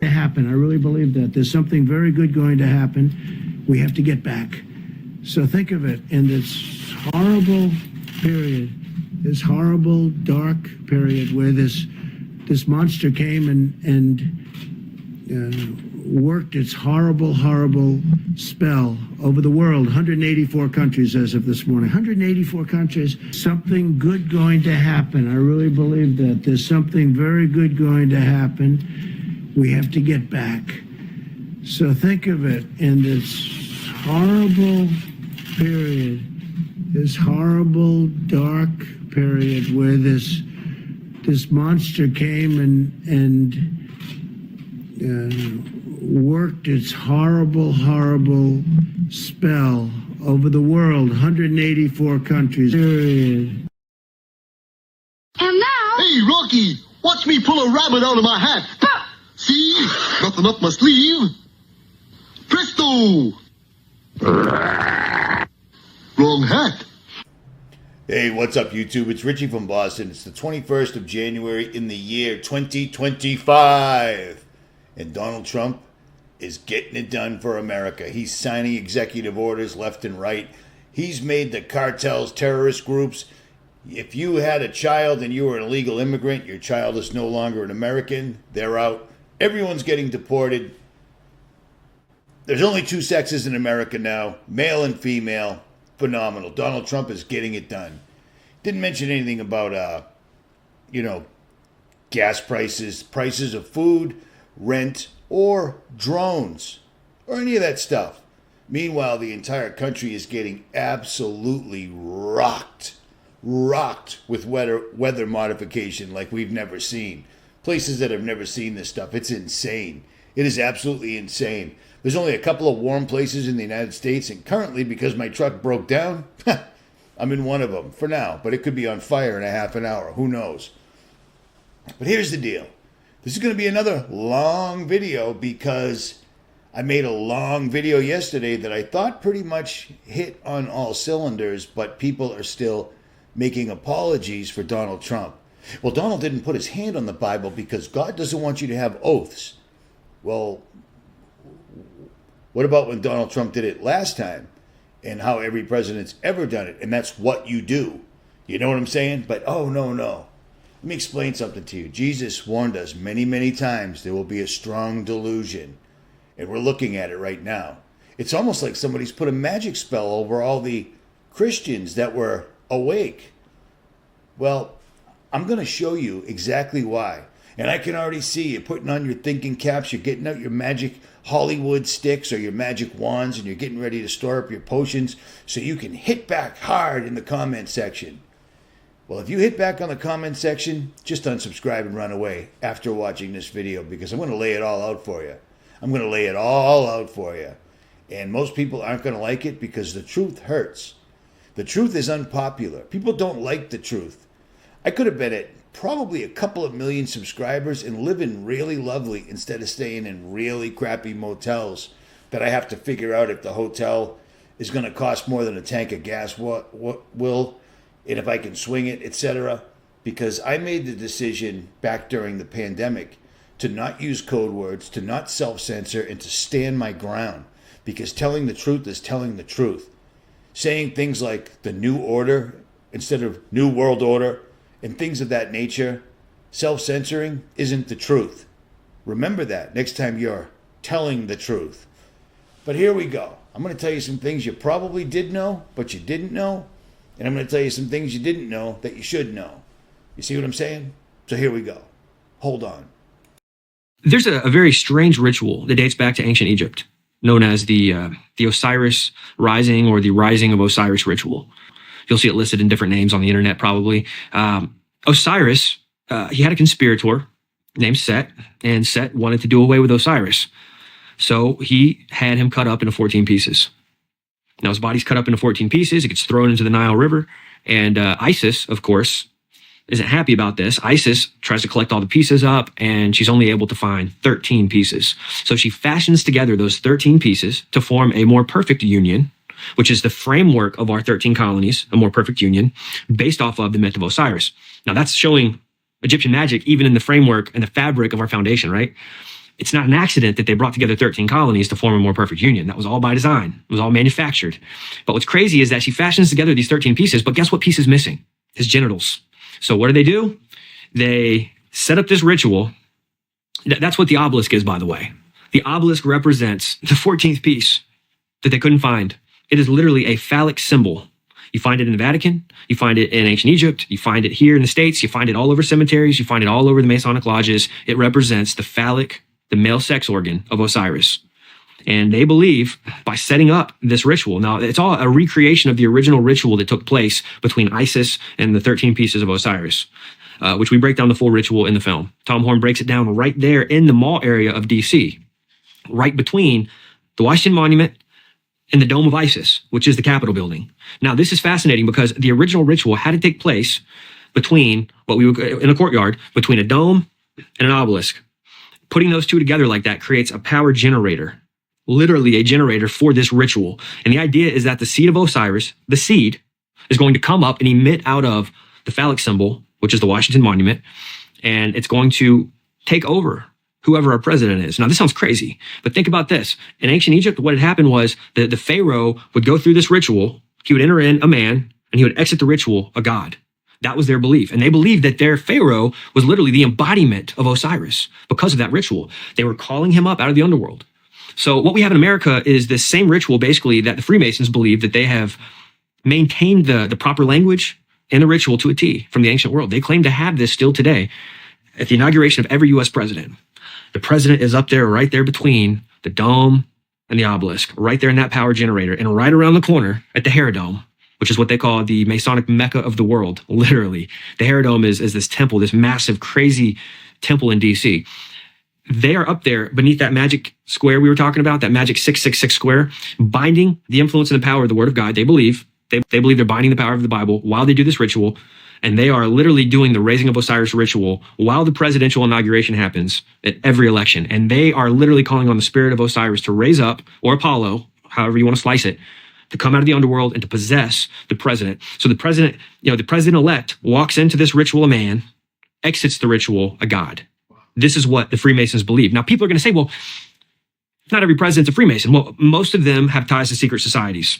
To happen. I really believe that there's something very good going to happen. We have to get back. So think of it in this horrible period, this horrible, dark period where this monster came and worked its horrible, horrible spell over the world. 184 countries as of this morning. 184 countries. Something good going to happen. I really believe that there's something very good going to happen. We have to get back. So think of it in this horrible period, this horrible, dark period where this monster came and worked its horrible, horrible spell over the world. 184 countries. Period. And now... Hey, Rocky, watch me pull a rabbit out of my hat. See? Nothing up my sleeve. Presto! Wrong hat. Hey, what's up, YouTube? It's Richie from Boston. It's the 21st of January in the year 2025. And Donald Trump is getting it done for America. He's signing executive orders left and right. He's made the cartels terrorist groups. If you had a child and you were an illegal immigrant, your child is no longer an American. They're out. Everyone's getting deported. There's only two sexes in America now, male and female. Phenomenal. Donald Trump is getting it done. Didn't mention anything about, gas prices, prices of food, rent, or drones, or any of that stuff. Meanwhile, the entire country is getting absolutely rocked with weather modification like we've never seen. Places that have never seen this stuff. It's insane. It is absolutely insane. There's only a couple of warm places in the United States, and currently, because my truck broke down, I'm in one of them for now, but it could be on fire in a half an hour. Who knows? But here's the deal. This is going to be another long video because I made a long video yesterday that I thought pretty much hit on all cylinders, but people are still making apologies for Donald Trump. Well, Donald didn't put his hand on the Bible because God doesn't want you to have oaths. Well, what about when Donald Trump did it last time and how every president's ever done it? And that's what you do. You know what I'm saying? But, no. Let me explain something to you. Jesus warned us many, many times there will be a strong delusion. And we're looking at it right now. It's almost like somebody's put a magic spell over all the Christians that were awake. Well, I'm going to show you exactly why. And I can already see you putting on your thinking caps. You're getting out your magic Hollywood sticks or your magic wands, and you're getting ready to store up your potions so you can hit back hard in the comment section. Well, if you hit back on the comment section, just unsubscribe and run away after watching this video because I'm going to lay it all out for you. I'm going to lay it all out for you. And most people aren't going to like it because the truth hurts. The truth is unpopular. People don't like the truth. I could have been at probably a couple of million subscribers and living really lovely instead of staying in really crappy motels that I have to figure out if the hotel is going to cost more than a tank of gas what will, and if I can swing it, etc. Because I made the decision back during the pandemic to not use code words, to not self-censor, and to stand my ground. Because telling the truth is telling the truth. Saying things like the new order instead of new world order and things of that nature, self-censoring isn't the truth. Remember that next time you're telling the truth. But here we go. I'm going to tell you some things you probably did know, but you didn't know. And I'm going to tell you some things you didn't know that you should know. You see what I'm saying? So here we go. Hold on. There's a very strange ritual that dates back to ancient Egypt, known as the Osiris rising or the rising of Osiris ritual. You'll see it listed in different names on the internet, probably. Osiris, he had a conspirator named Set, and Set wanted to do away with Osiris. So he had him cut up into 14 pieces. Now his body's cut up into 14 pieces. It gets thrown into the Nile River. And Isis, of course, isn't happy about this. Isis tries to collect all the pieces up, and she's only able to find 13 pieces. So she fashions together those 13 pieces to form a more perfect union, which is the framework of our 13 colonies, a more perfect union, based off of the myth of Osiris. Now that's showing Egyptian magic even in the framework and the fabric of our foundation, right? It's not an accident that they brought together 13 colonies to form a more perfect union. That was all by design. It was all manufactured. But what's crazy is that she fashions together these 13 pieces, but guess what piece is missing? His genitals. So what do? They set up this ritual. That's what the obelisk is, by the way. The obelisk represents the 14th piece that they couldn't find. It is literally a phallic symbol. You find it in the Vatican. You find it in ancient Egypt. You find it here in the States. You find it all over cemeteries. You find it all over the Masonic lodges. It represents the phallic, the male sex organ of Osiris. And they believe by setting up this ritual, now it's all a recreation of the original ritual that took place between Isis and the 13 pieces of Osiris, which we break down the full ritual in the film. Tom Horn breaks it down right there in the mall area of DC, right between the Washington Monument and the Dome of Isis, which is the Capitol building. Now, this is fascinating because the original ritual had to take place between what we would, in a courtyard, between a dome and an obelisk. Putting those two together like that creates a power generator, literally a generator for this ritual. And the idea is that the seed of Osiris, the seed, is going to come up and emit out of the phallic symbol, which is the Washington Monument, and it's going to take over whoever our president is. Now, this sounds crazy, but think about this. In ancient Egypt, what had happened was that the pharaoh would go through this ritual. He would enter in a man, and he would exit the ritual a god. That was their belief. And they believed that their pharaoh was literally the embodiment of Osiris because of that ritual. They were calling him up out of the underworld. So what we have in America is this same ritual, basically, that the Freemasons believe that they have maintained the proper language and the ritual to a T from the ancient world. They claim to have this still today at the inauguration of every U.S. president. The president is up there, right there between the dome and the obelisk, right there in that power generator, and right around the corner at the Herodome, which is what they call the Masonic Mecca of the world, literally. The Herodome is this temple, this massive, crazy temple in DC. They are up there beneath that magic square we were talking about, that magic 666 square, binding the influence and the power of the Word of God. They believe they're binding the power of the Bible while they do this ritual. And they are literally doing the raising of Osiris ritual while the presidential inauguration happens at every election. And they are literally calling on the spirit of Osiris to raise up, or Apollo, however you want to slice it, to come out of the underworld and to possess the president. So the president, the president-elect walks into this ritual a man, exits the ritual a god. This is what the Freemasons believe. Now, people are going to say, well, not every president's a Freemason. Well, most of them have ties to secret societies,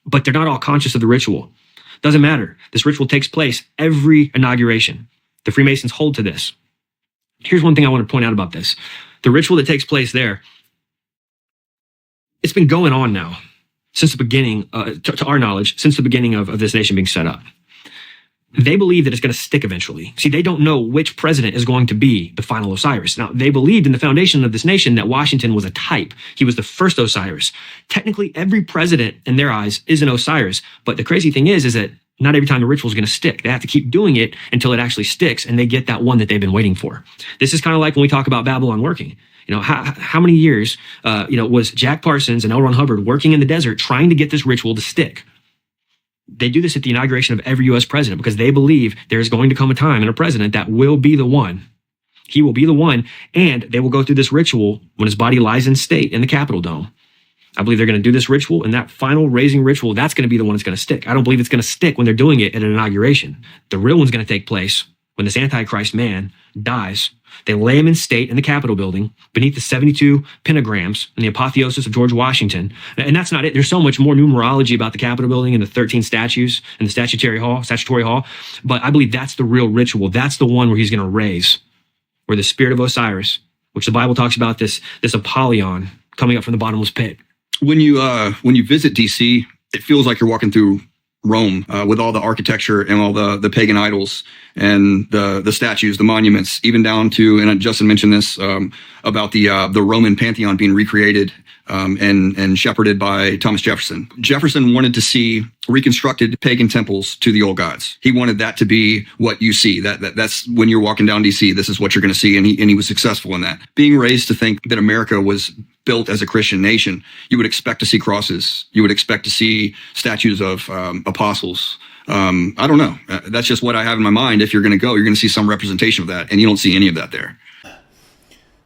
but they're not all conscious of the ritual. Doesn't matter. This ritual takes place every inauguration. The Freemasons hold to this. Here's one thing I want to point out about this. The ritual that takes place there, it's been going on now since the beginning, to our knowledge, since the beginning of this nation being set up. They believe that it's going to stick eventually. See, they don't know which president is going to be the final Osiris. Now, they believed in the foundation of this nation that Washington was a type. He was the first Osiris. Technically, every president in their eyes is an Osiris. But the crazy thing is that not every time the ritual is going to stick. They have to keep doing it until it actually sticks, and they get that one that they've been waiting for. This is kind of like when we talk about Babylon working. How many years, was Jack Parsons and L. Ron Hubbard working in the desert trying to get this ritual to stick? They do this at the inauguration of every U.S. president because they believe there's going to come a time in a president that will be the one. He will be the one, and they will go through this ritual when his body lies in state in the Capitol Dome. I believe they're going to do this ritual, and that final raising ritual, that's going to be the one that's going to stick. I don't believe it's going to stick when they're doing it at an inauguration. The real one's going to take place when this Antichrist man dies. They lay him in state in the Capitol building beneath the 72 pentagrams and the apotheosis of George Washington. And that's not it. There's so much more numerology about the Capitol building and the 13 statues and the statutory hall. But I believe that's the real ritual. That's the one where he's going to raise, where the spirit of Osiris, which the Bible talks about this Apollyon coming up from the bottomless pit. When you visit DC, it feels like you're walking through Rome with all the architecture and all the pagan idols and the statues, the monuments, even down to, and Justin mentioned this about the Roman Pantheon being recreated and shepherded by Thomas Jefferson. Jefferson wanted to see reconstructed pagan temples to the old gods. He wanted that to be what you see. That's when you're walking down DC, this is what you're going to see, and he was successful in that. Being raised to think that America was built as a Christian nation, you would expect to see crosses. You would expect to see statues of apostles. I don't know. That's just what I have in my mind. If you're going to go, you're going to see some representation of that, and you don't see any of that there.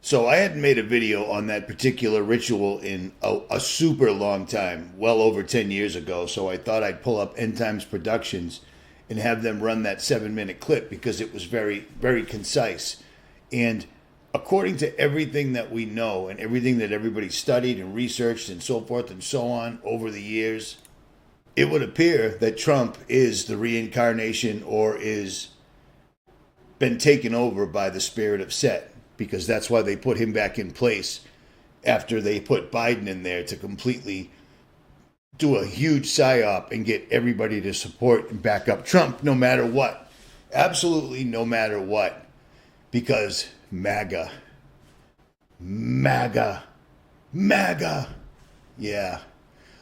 So I hadn't made a video on that particular ritual in a super long time, well over 10 years ago. So I thought I'd pull up End Times Productions and have them run that 7-minute clip because it was very, very concise. And according to everything that we know and everything that everybody studied and researched and so forth and so on over the years, it would appear that Trump is the reincarnation or is been taken over by the spirit of Set, because that's why they put him back in place after they put Biden in there to completely do a huge psyop and get everybody to support and back up Trump no matter what. Absolutely no matter what. Because MAGA. MAGA. MAGA. Yeah.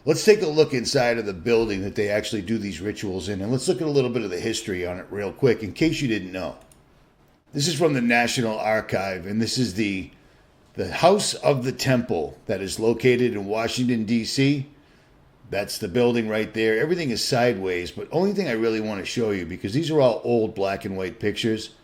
Let's take a look inside of the building that they actually do these rituals in, and let's look at a little bit of the history on it real quick in case you didn't know. This is from the National Archive, and this is the House of the Temple that is located in Washington, D.C. That's the building right there. Everything is sideways, but only thing I really want to show you, because these are all old black and white pictures,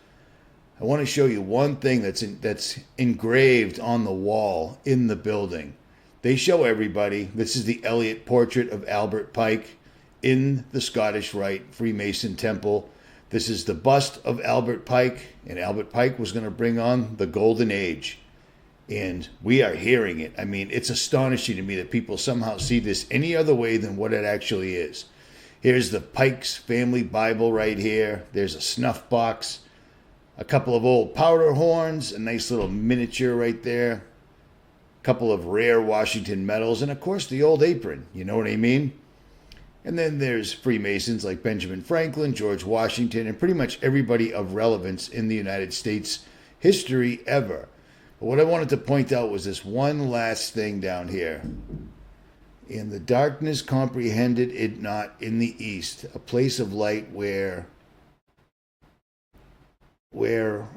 I want to show you one thing that's engraved on the wall in the building. They show everybody. This is the Elliot portrait of Albert Pike in the Scottish Rite Freemason Temple. This is the bust of Albert Pike, and Albert Pike was going to bring on the Golden Age. And we are hearing it. I mean, it's astonishing to me that people somehow see this any other way than what it actually is. Here's the Pike's Family Bible right here. There's a snuff box, a couple of old powder horns, a nice little miniature right there, a couple of rare Washington medals, and of course the old apron. You know what I mean? And then there's Freemasons like Benjamin Franklin, George Washington, and pretty much everybody of relevance in the United States history ever. But what I wanted to point out was this one last thing down here. In the darkness comprehended it not in the east, a place of light where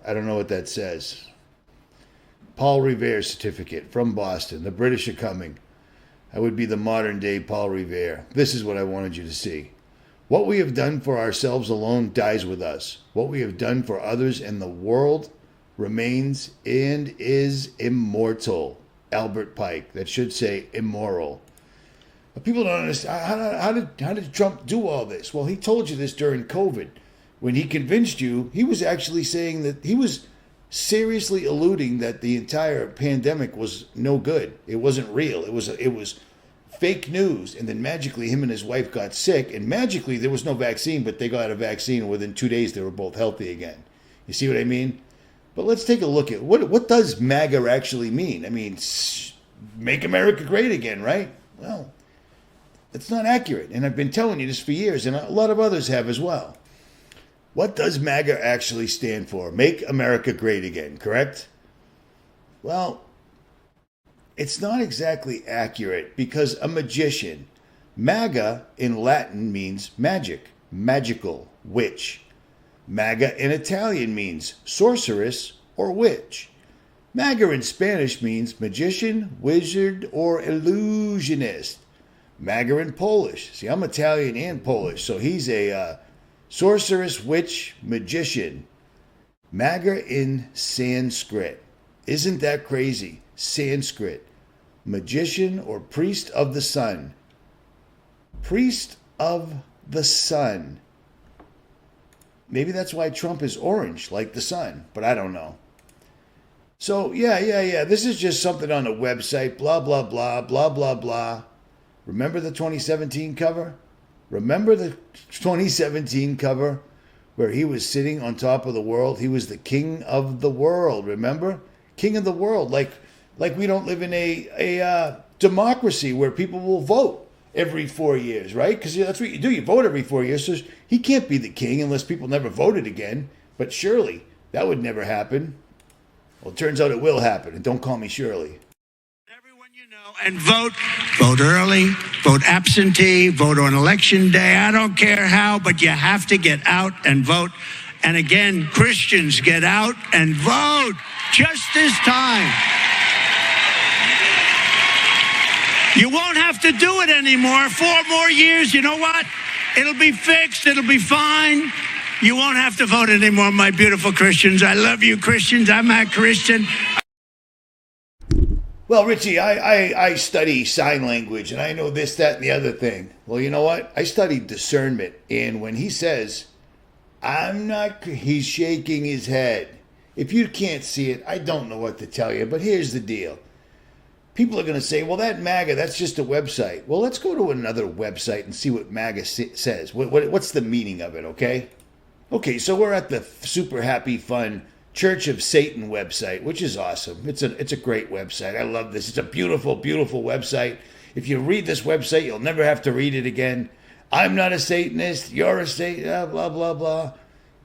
I don't know what that says. Paul Revere certificate from Boston. The British are coming. I would be the modern day Paul Revere. This is what I wanted you to see. What we have done for ourselves alone dies with us. What we have done for others and the world remains and is immortal. Albert Pike. That should say immoral. But people don't understand. How did Trump do all this? Well, he told you this during COVID. When he convinced you, he was actually saying that he was seriously alluding that the entire pandemic was no good. It wasn't real. It was fake news. And then magically him and his wife got sick, and magically there was no vaccine, but they got a vaccine, and within 2 days they were both healthy again. You see what I mean? But let's take a look at what does MAGA actually mean? I mean, make America great again, right? Well, that's not accurate. And I've been telling you this for years, and a lot of others have as well. What does MAGA actually stand for? Make America great again, correct? Well, it's not exactly accurate, because a magician, MAGA in Latin means magic, magical, witch. MAGA in Italian means sorceress or witch. MAGA in Spanish means magician, wizard, or illusionist. MAGA in Polish. See, I'm Italian and Polish, so he's a sorceress, witch, magician. MAGA in Sanskrit. Isn't that crazy? Sanskrit. Magician or priest of the sun. Priest of the sun. Maybe that's why Trump is orange, like the sun, but I don't know. So, yeah. This is just something on a website, blah, blah, blah, blah, blah, blah. Remember the 2017 cover? Remember the 2017 cover where he was sitting on top of the world? He was the king of the world, remember? King of the world. Like we don't live in a democracy where people will vote every 4 years, right? Because that's what you do. You vote every 4 years. So he can't be the king unless people never voted again. But surely that would never happen. Well, it turns out it will happen. And don't call me Shirley. And vote early, vote absentee, vote on election day. I don't care how, but you have to get out and vote. And again, Christians, get out and vote just this time. You won't have to do it anymore. 4 more years, you know what? It'll be fixed. It'll be fine. You won't have to vote anymore, my beautiful Christians. I love you, Christians. I'm a Christian. Well, Richie, I study sign language, and I know this, that, and the other thing. Well, you know what? I studied discernment, and when he says, I'm not, he's shaking his head. If you can't see it, I don't know what to tell you, but here's the deal. People are going to say, well, that MAGA, that's just a website. Well, let's go to another website and see what MAGA says. What's the meaning of it, okay? Okay, so we're at the super happy, fun Church of Satan website, which is awesome. It's a great website. I love this. It's a beautiful, beautiful website. If you read this website, you'll never have to read it again. I'm not a Satanist. You're a Satan, blah, blah, blah.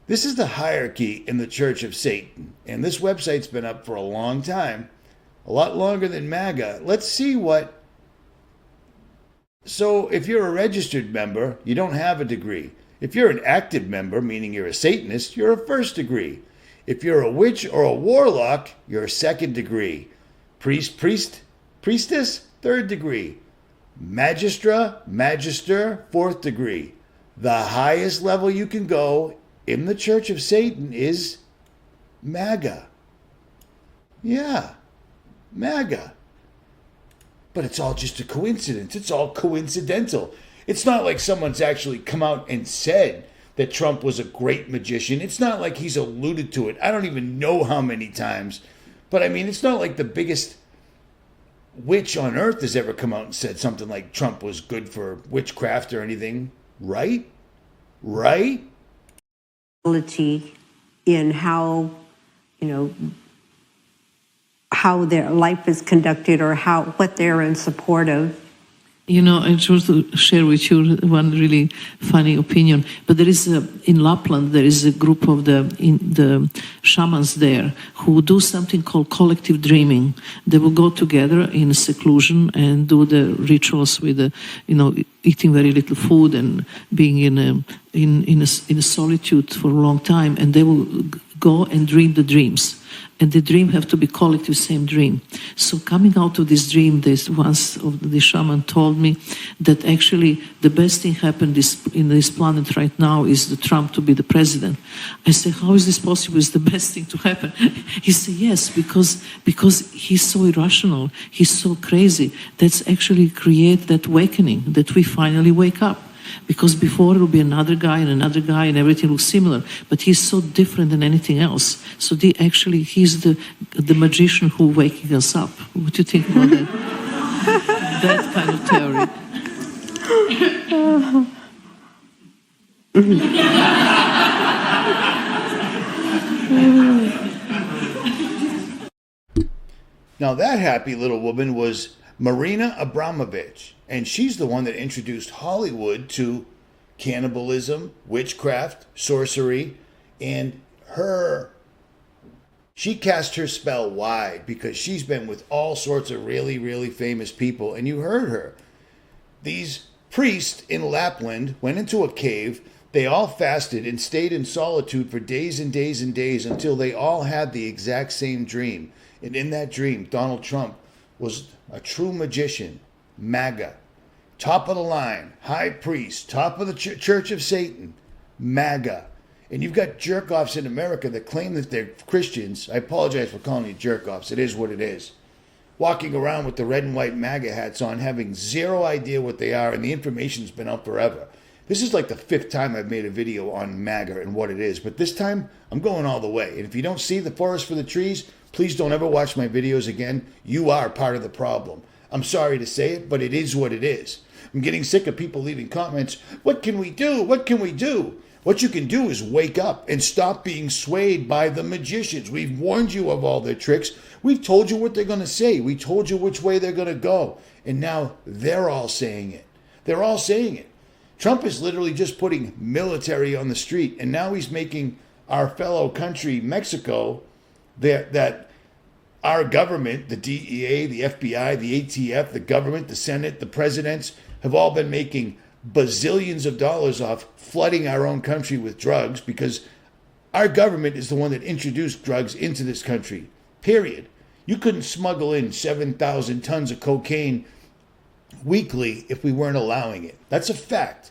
This is the hierarchy in the Church of Satan. And this website's been up for a long time. A lot longer than MAGA. Let's see what... So if you're a registered member, you don't have a degree. If you're an active member, meaning you're a Satanist, you're a first degree. If you're a witch or a warlock, you're a second degree. Priestess, third degree. Magister, fourth degree. The highest level you can go in the Church of Satan is MAGA. Yeah. MAGA. But it's all just a coincidence. It's all coincidental. It's not like someone's actually come out and said that Trump was a great magician. It's not like he's alluded to it. I don't even know how many times. But I mean, it's not like the biggest witch on earth has ever come out and said something like Trump was good for witchcraft or anything. Right? Right? In how, how their life is conducted or what they're in support of. I just want to share with you one really funny opinion. But there is in Lapland, there is a group of the shamans there who do something called collective dreaming. They will go together in seclusion and do the rituals with, eating very little food and being in a solitude for a long time. And they will go and dream the dreams. And the dream have to be collective, same dream. So coming out of this dream, once of the shaman told me that actually the best thing happened in this planet right now is the Trump to be the president. I said, how is this possible? It's the best thing to happen. He said, yes, because he's so irrational, he's so crazy. That's actually create that awakening that we finally wake up. Because before it will be another guy and everything looks similar. But he's so different than anything else. So he's the magician who waking us up. What do you think about that? That kind of theory. Now that happy little woman was Marina Abramovich. And she's the one that introduced Hollywood to cannibalism, witchcraft, sorcery, and she cast her spell wide because she's been with all sorts of really, really famous people. And you heard her. These priests in Lapland went into a cave. They all fasted and stayed in solitude for days and days and days until they all had the exact same dream. And in that dream, Donald Trump was a true magician. MAGA, top of the line, high priest, top of the Church of Satan, MAGA. And you've got jerk-offs in America that claim that they're Christians. I apologize for calling you jerk-offs. It is what it is. Walking around with the red and white MAGA hats on, having zero idea what they are, and the information's been out forever. This is like the 5th time I've made a video on MAGA and what it is. But this time, I'm going all the way. And if you don't see the forest for the trees, please don't ever watch my videos again. You are part of the problem. I'm sorry to say it, but it is what it is. I'm getting sick of people leaving comments. What can we do? What can we do? What you can do is wake up and stop being swayed by the magicians. We've warned you of all their tricks. We've told you what they're going to say. We told you which way they're going to go. And now they're all saying it. They're all saying it. Trump is literally just putting military on the street. And now he's making our fellow country, Mexico, that our government, the DEA, the FBI, the ATF, the government, the Senate, the presidents have all been making bazillions of dollars off flooding our own country with drugs because our government is the one that introduced drugs into this country, period. You couldn't smuggle in 7,000 tons of cocaine weekly if we weren't allowing it. That's a fact.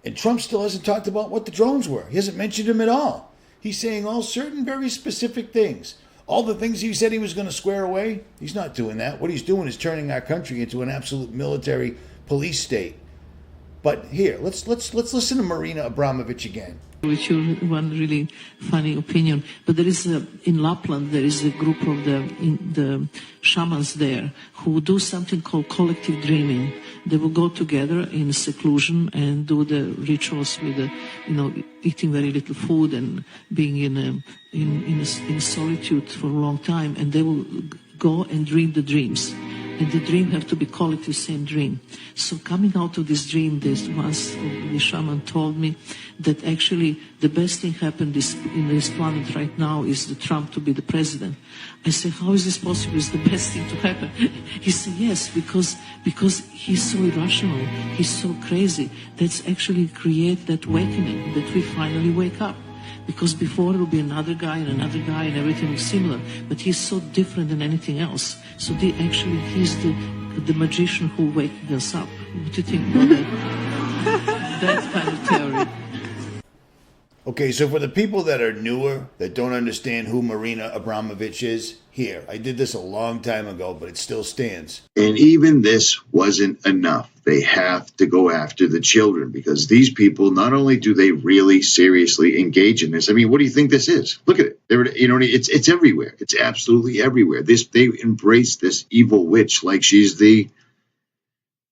And Trump still hasn't talked about what the drones were. He hasn't mentioned them at all. He's saying all certain very specific things. All the things he said he was going to square away, he's not doing that. What he's doing is turning our country into an absolute military police state. But here, let's listen to Marina Abramovich again. With your one really funny opinion, but there is in Lapland there is a group of the shamans there who do something called collective dreaming. They will go together in seclusion and do the rituals with eating very little food and being in solitude for a long time, and they will go and dream the dreams. And the dream have to be collective, same dream. So coming out of this dream, the shaman told me that actually the best thing happened in this planet right now is the Trump to be the president. I said, how is this possible? It's the best thing to happen. He said, yes, because he's so irrational, he's so crazy. That's actually create that awakening that we finally wake up. Because before it will be another guy and everything is similar. But he's so different than anything else. So he's the magician who waking us up. What do you think about that? That kind of theory. Okay, so for the people that are newer, that don't understand who Marina Abramovich is, here, I did this a long time ago, but it still stands. And even this wasn't enough. They have to go after the children because these people, not only do they really seriously engage in this, I mean, what do you think this is? Look at it. It's everywhere. It's absolutely everywhere. They embrace this evil witch like she's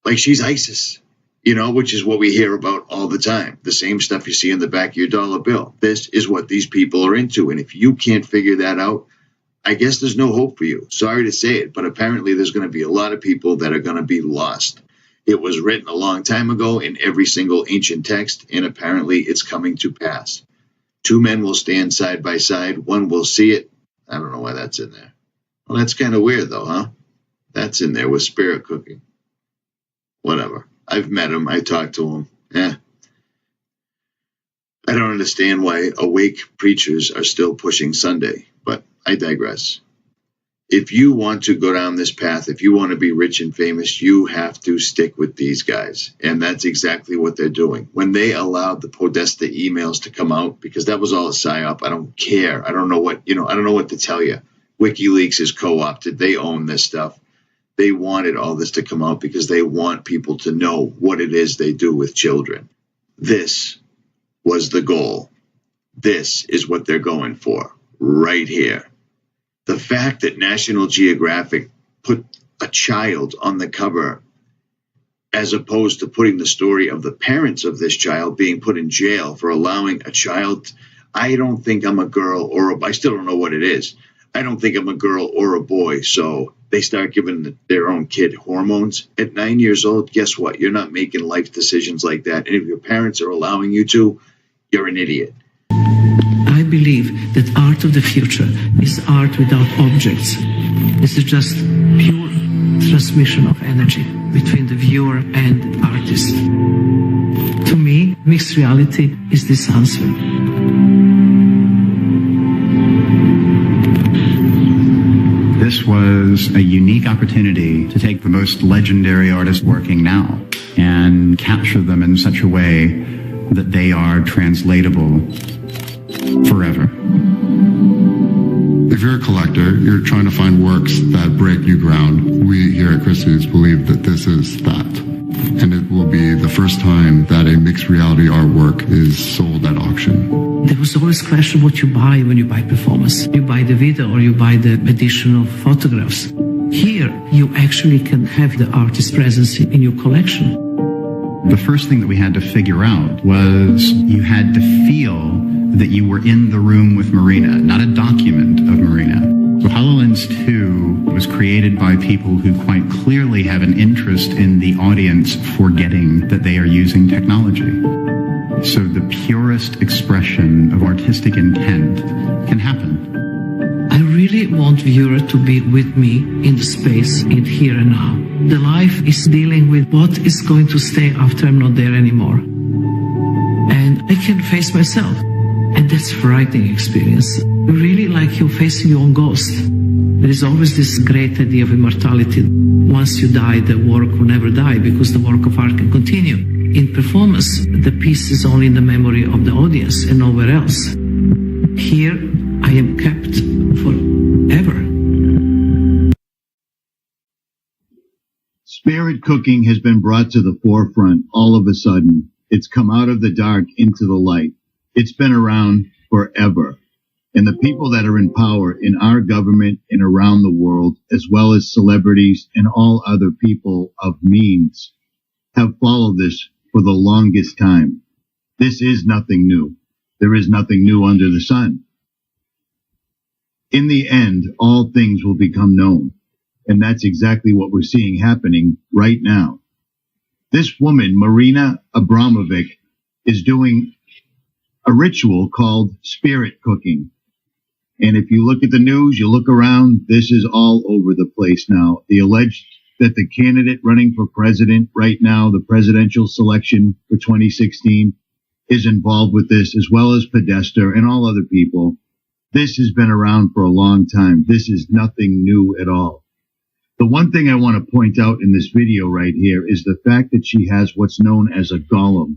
ISIS. Which is what we hear about all the time. The same stuff you see in the back of your dollar bill. This is what these people are into. And if you can't figure that out, I guess there's no hope for you. Sorry to say it, but apparently there's going to be a lot of people that are going to be lost. It was written a long time ago in every single ancient text, and apparently it's coming to pass. Two men will stand side by side. One will see it. I don't know why that's in there. Well, that's kind of weird, though, huh? That's in there with spirit cooking. Whatever. I've met him. I talked to him. I don't understand why awake preachers are still pushing Sunday, but I digress. If you want to go down this path, if you want to be rich and famous, you have to stick with these guys. And that's exactly what they're doing. When they allowed the Podesta emails to come out, because that was all a psyop, I don't care. I don't know what to tell you. WikiLeaks is co-opted. They own this stuff. They wanted all this to come out because they want people to know what it is they do with children. This was the goal. This is what they're going for right here. The fact that National Geographic put a child on the cover as opposed to putting the story of the parents of this child being put in jail for allowing a child, I don't think I'm a girl I still don't know what it is. I don't think I'm a girl or a boy, so they start giving their own kid hormones. At 9 years old, guess what? You're not making life decisions like that. And if your parents are allowing you to, you're an idiot. I believe that art of the future is art without objects. It's just pure transmission of energy between the viewer and the artist. To me, mixed reality is this answer. This was a unique opportunity to take the most legendary artists working now and capture them in such a way that they are translatable forever. If you're a collector, you're trying to find works that break new ground. We here at Christie's believe that this is that. And it will be the first time that a mixed reality artwork is sold at auction. There was always a question what you buy when you buy performance. You buy the video or you buy the additional photographs. Here, you actually can have the artist's presence in your collection. The first thing that we had to figure out was you had to feel that you were in the room with Marina, not a document of Marina. So HoloLens 2 was created by people who quite clearly have an interest in the audience forgetting that they are using technology. So the purest expression of artistic intent can happen. I really want viewer to be with me in the space, in here and now. The life is dealing with what is going to stay after I'm not there anymore. And I can face myself. And that's a frightening experience. Really like you're facing your own ghost. There is always this great idea of immortality. Once you die, the work will never die because the work of art can continue. In performance, the piece is only in the memory of the audience and nowhere else. Here, I am kept forever. Spirit cooking has been brought to the forefront all of a sudden. It's come out of the dark into the light. It's been around forever. And the people that are in power in our government and around the world, as well as celebrities and all other people of means, have followed this for the longest time. This is nothing new. There is nothing new under the sun. In the end, all things will become known. And that's exactly what we're seeing happening right now. This woman, Marina Abramovic, is doing a ritual called spirit cooking. And if you look at the news, you look around, this is all over the place now. The alleged that the candidate running for president right now, the presidential selection for 2016, is involved with this, as well as Podesta and all other people. This has been around for a long time. This is nothing new at all. The one thing I want to point out in this video right here is the fact that she has what's known as a golem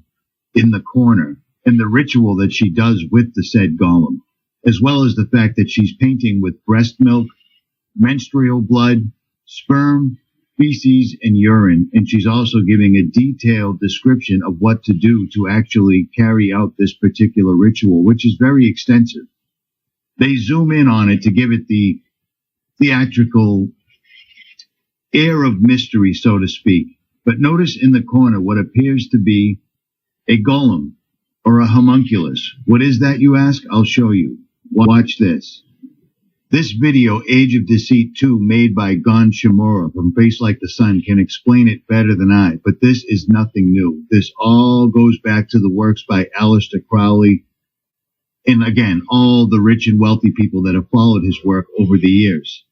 in the corner, and the ritual that she does with the said golem, as well as the fact that she's painting with breast milk, menstrual blood, sperm, feces, and urine, and she's also giving a detailed description of what to do to actually carry out this particular ritual, which is very extensive. They zoom in on it to give it the theatrical air of mystery, so to speak. But notice in the corner what appears to be a golem or a homunculus. What is that, you ask? I'll show you. Watch this. This video, Age of Deceit 2, made by Gon Shimura from Face Like the Sun, can explain it better than I, but this is nothing new. This all goes back to the works by Aleister Crowley, and again, all the rich and wealthy people that have followed his work over the years.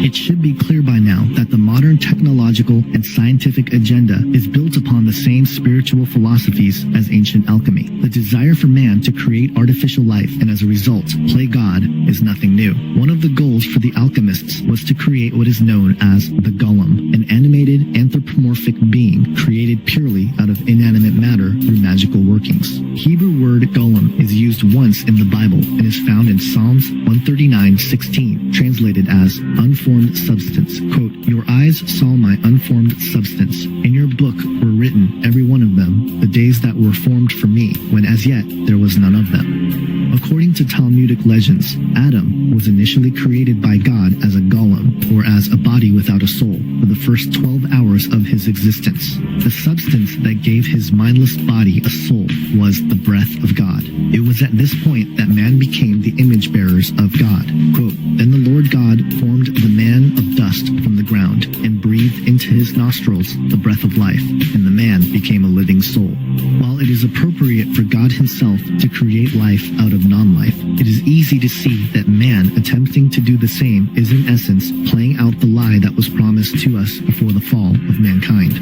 It should be clear by now that the modern technological and scientific agenda is built upon the same spiritual philosophies as ancient alchemy. The desire for man to create artificial life and as a result play God is nothing new. One of the goals for the alchemists was to create what is known as the golem, an animated anthropomorphic being created purely out of inanimate matter through magical workings. Hebrew word golem is used once in the Bible and is found in Psalms 139:16, translated as unformed substance. Quote, "Your eyes saw my unformed substance. In your book were written, every one of them, the days that were formed for me, when as yet there was none of them." According to Talmudic legends, Adam was initially created by God as a golem, or as a body without a soul, for the first 12 hours of his existence. The substance that gave his mindless body a soul was the breath of God. It was at this point that man became the image bearers of God. Quote, "Then the Lord God formed the man of dust from the ground and breathed into his nostrils the breath of life, and the man became a living soul." While it is appropriate for God himself to create life out of non-life, it is easy to see that man attempting to do the same is in essence playing out the lie that was promised to us before the fall of mankind.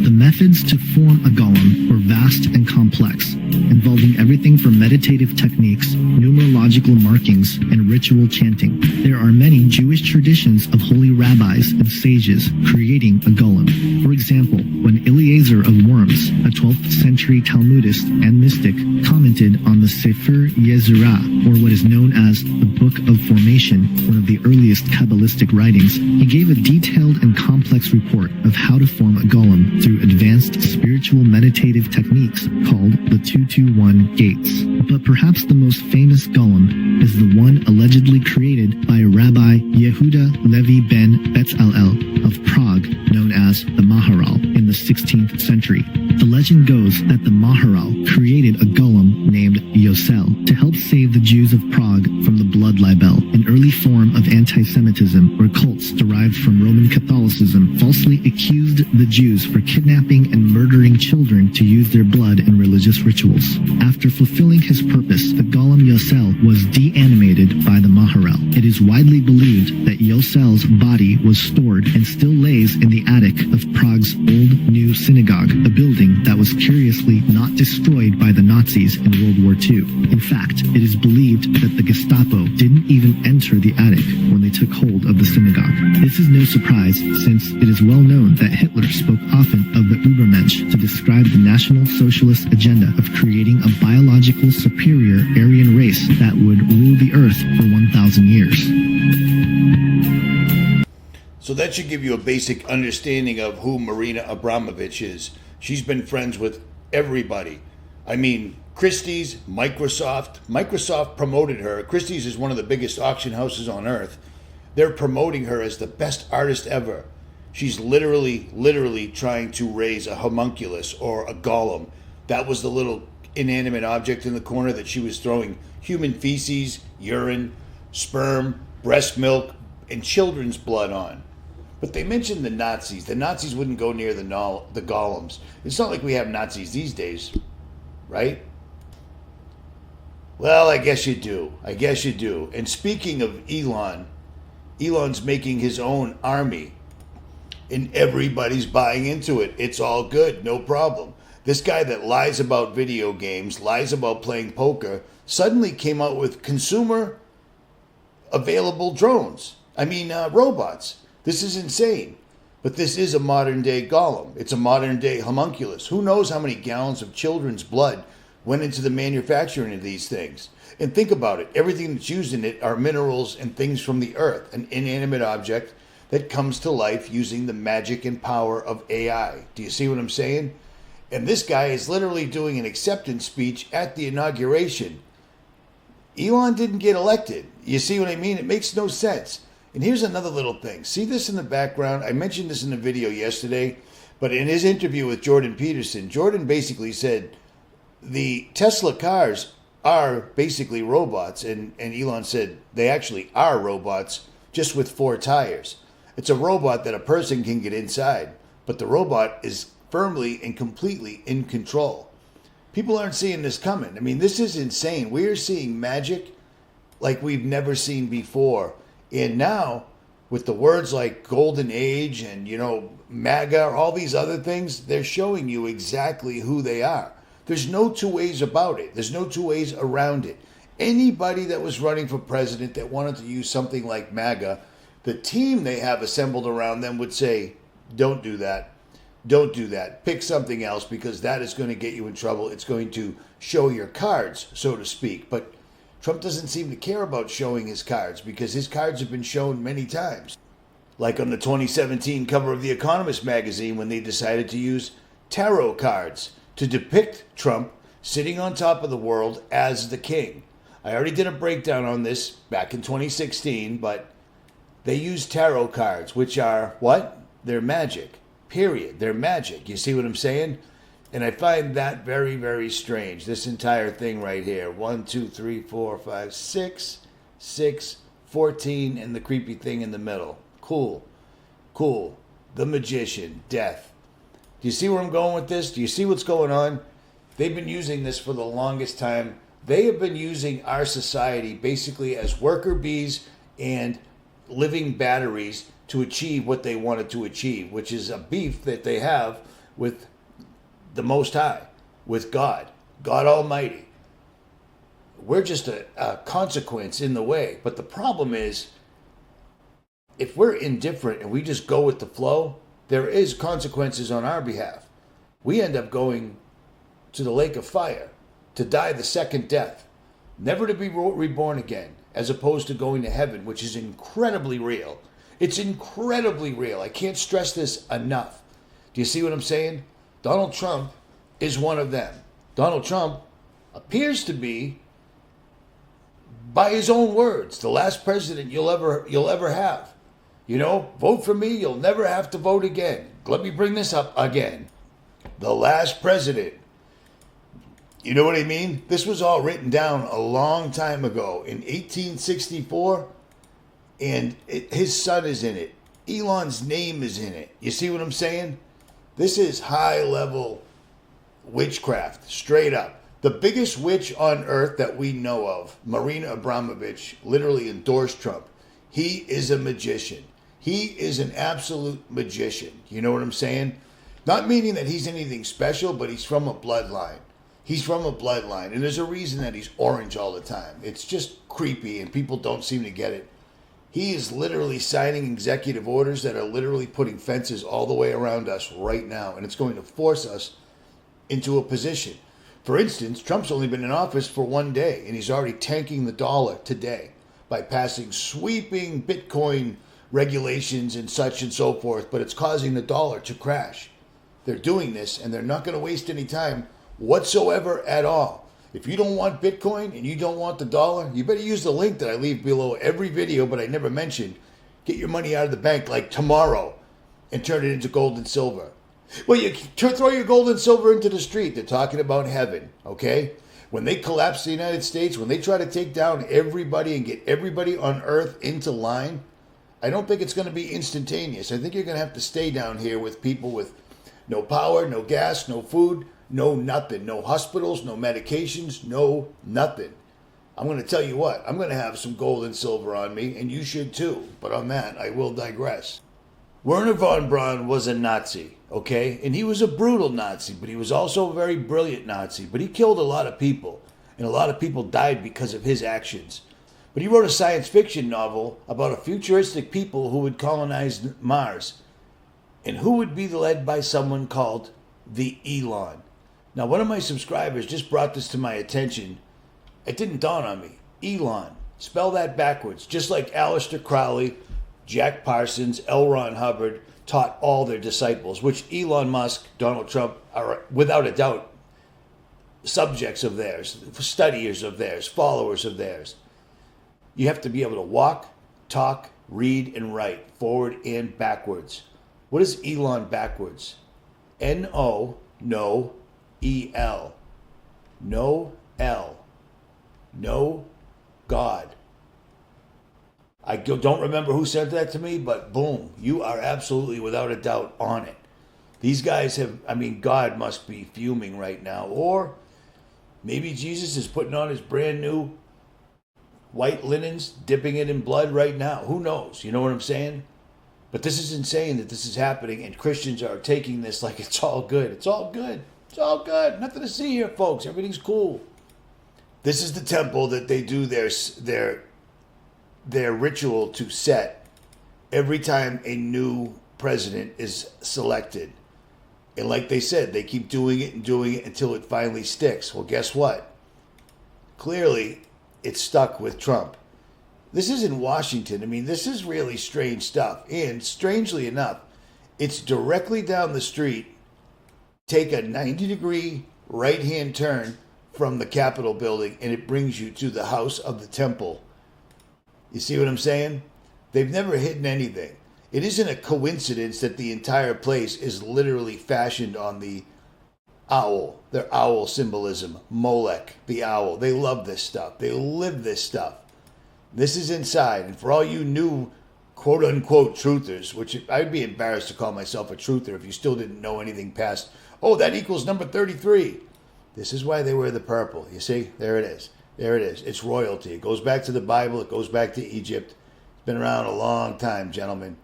The methods to form a golem were vast and complex, involving everything from meditative techniques, numerological markings, and ritual chanting. There are many Jewish traditions of holy rabbis and sages creating a golem. For example, when Eliezer of Worms, a 12th century Talmudist and mystic, commented on the Sefer Yezerah, or what is known as the Book of Formation, one of the earliest Kabbalistic writings, he gave a detailed and complex report of how to form a golem through advanced spiritual meditative techniques called the 221 gates. But perhaps the most famous golem is the one allegedly created by Rabbi Yehuda Levi ben Betzalel of Prague, known as the Maharal, in the 16th century. The legend goes that the Maharal created a golem named Yosel to help save the Jews of Prague from the blood libel, an early form of anti-Semitism where cults derived from Roman Catholicism falsely accused the Jews for kidnapping and murdering children to use their blood in religious rituals. After fulfilling his purpose, the golem Yosel was deanimated by the Maharal. It is widely believed that Yosel's body was stored and still lays in the attic of Prague's Old New Synagogue, a building that was curiously not destroyed by the Nazis in World War II. In fact, it is believed that the Gestapo didn't even enter the attic when they took hold of the synagogue. This is no surprise, since it is well known that Hitler spoke often of the Übermensch to describe the National Socialist agenda of creating a biological superior Aryan race that would rule the earth for 1,000 years. So that should give you a basic understanding of who Marina Abramovich is. She's been friends with everybody. I mean, Christie's, Microsoft promoted her. Christie's is one of the biggest auction houses on earth. They're promoting her as the best artist ever. She's literally trying to raise a homunculus or a golem. That was the little inanimate object in the corner that she was throwing human feces, urine, sperm, breast milk, and children's blood on. But they mentioned the Nazis. The Nazis wouldn't go near the golems. It's not like we have Nazis these days, right? Well, I guess you do. And speaking of Elon's making his own army, and everybody's buying into it. It's all good, no problem. This guy that lies about video games, lies about playing poker, suddenly came out with consumer available drones. Robots. This is insane. But this is a modern day golem. It's a modern day homunculus. Who knows how many gallons of children's blood went into the manufacturing of these things? And think about it. Everything that's used in it are minerals and things from the earth, an inanimate object that comes to life using the magic and power of AI. Do you see what I'm saying? And this guy is literally doing an acceptance speech at the inauguration. Elon didn't get elected. You see what I mean? It makes no sense. And here's another little thing. See this in the background? I mentioned this in the video yesterday, but in his interview with Jordan Peterson, Jordan basically said the Tesla cars are basically robots, and Elon said they actually are robots, just with 4 tires. It's a robot that a person can get inside, but the robot is firmly and completely in control. People aren't seeing this coming. This is insane. We are seeing magic like we've never seen before. And now, with the words like golden age and, Maga, all these other things, they're showing you exactly who they are. There's no two ways about it. There's no two ways around it. Anybody that was running for president that wanted to use something like Maga, the team they have assembled around them would say, don't do that. Don't do that. Pick something else, because that is going to get you in trouble. It's going to show your cards, so to speak. But Trump doesn't seem to care about showing his cards, because his cards have been shown many times. Like on the 2017 cover of The Economist magazine, when they decided to use tarot cards to depict Trump sitting on top of the world as the king. I already did a breakdown on this back in 2016, but they use tarot cards, which are what? They're magic. Period. They're magic. You see what I'm saying? And I find that very, very strange. This entire thing right here. 1, 2, 3, 4, 5, 6, 6, 14, and the creepy thing in the middle. Cool. The magician, death. Do you see where I'm going with this? Do you see what's going on? They've been using this for the longest time. They have been using our society basically as worker bees and living batteries to achieve what they wanted to achieve, which is a beef that they have with the Most High, with God Almighty. We're just a consequence in the way. But the problem is, if we're indifferent and we just go with the flow, there is consequences on our behalf. We end up going to the lake of fire, to die the second death, never to be reborn again, as opposed to going to heaven, which is incredibly real. It's incredibly real. I can't stress this enough. Do you see what I'm saying? Donald Trump is one of them. Donald Trump appears to be, by his own words, the last president you'll ever have. Vote for me, you'll never have to vote again. Let me bring this up again. The last president. You know what I mean? This was all written down a long time ago in 1864, and his son is in it. Elon's name is in it. You see what I'm saying? This is high-level witchcraft, straight up. The biggest witch on earth that we know of, Marina Abramovich, literally endorsed Trump. He is a magician. He is an absolute magician. You know what I'm saying? Not meaning that he's anything special, but he's from a bloodline. He's from a bloodline, and there's a reason that he's orange all the time. It's just creepy, and people don't seem to get it. He is literally signing executive orders that are literally putting fences all the way around us right now, and it's going to force us into a position. For instance, Trump's only been in office for 1 day, and he's already tanking the dollar today by passing sweeping Bitcoin regulations and such and so forth, but it's causing the dollar to crash. They're doing this, and they're not going to waste any time whatsoever at all. If you don't want Bitcoin and you don't want the dollar, you better use the link that I leave below every video, but I never mentioned. Get your money out of the bank like tomorrow and turn it into gold and silver. Well, you throw your gold and silver into the street. They're talking about heaven, okay? When they collapse the United States, when they try to take down everybody and get everybody on earth into line, I don't think it's going to be instantaneous. I think you're going to have to stay down here with people with no power, no gas, no food, no nothing. No hospitals, no medications, no nothing. I'm going to tell you what, I'm going to have some gold and silver on me, and you should too. But on that, I will digress. Werner von Braun was a Nazi, okay? And he was a brutal Nazi, but he was also a very brilliant Nazi. But he killed a lot of people, and a lot of people died because of his actions. But he wrote a science fiction novel about a futuristic people who would colonize Mars, and who would be led by someone called the Elon. Now, one of my subscribers just brought this to my attention. It didn't dawn on me. Elon. Spell that backwards. Just like Aleister Crowley, Jack Parsons, L. Ron Hubbard taught all their disciples, which Elon Musk, Donald Trump are without a doubt subjects of theirs, studiers of theirs, followers of theirs. You have to be able to walk, talk, read, and write, forward and backwards. What is Elon backwards? N-O, no, E-L. No L. No God. I don't remember who sent that to me, but boom, you are absolutely without a doubt on it. These guys have, God must be fuming right now. Or maybe Jesus is putting on his brand new white linens, dipping it in blood right now. Who knows? You know what I'm saying? But this is insane that this is happening, and Christians are taking this like it's all good. It's all good. It's all good. Nothing to see here, folks. Everything's cool. This is the temple that they do their ritual to set every time a new president is selected. And like they said, they keep doing it until it finally sticks. Well, guess what? Clearly, it's stuck with Trump. This is in Washington. This is really strange stuff. And strangely enough, it's directly down the street. Take a 90-degree right-hand turn from the Capitol building, and it brings you to the house of the temple. You see what I'm saying? They've never hidden anything. It isn't a coincidence that the entire place is literally fashioned on the owl, their owl symbolism, Molech, the owl. They love this stuff. They live this stuff. This is inside. And for all you new quote-unquote truthers, which I'd be embarrassed to call myself a truther if you still didn't know anything past, oh, that equals number 33. This is why they wear the purple. You see? There it is. There it is. It's royalty. It goes back to the Bible. It goes back to Egypt. It's been around a long time, gentlemen.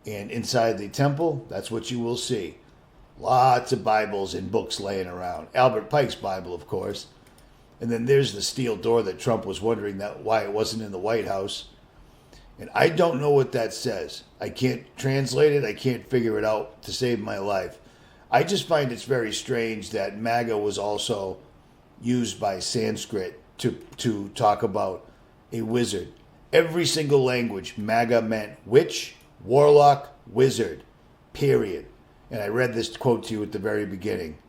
And inside the temple, that's what you will see. Lots of Bibles and books laying around. Albert Pike's Bible, of course. And then there's the steel door that Trump was wondering why it wasn't in the White House. And I don't know what that says. I can't translate it. I can't figure it out to save my life. I just find it's very strange that Maga was also used by Sanskrit to talk about a wizard. Every single language, Maga meant witch, warlock, wizard, period. And I read this quote to you at the very beginning.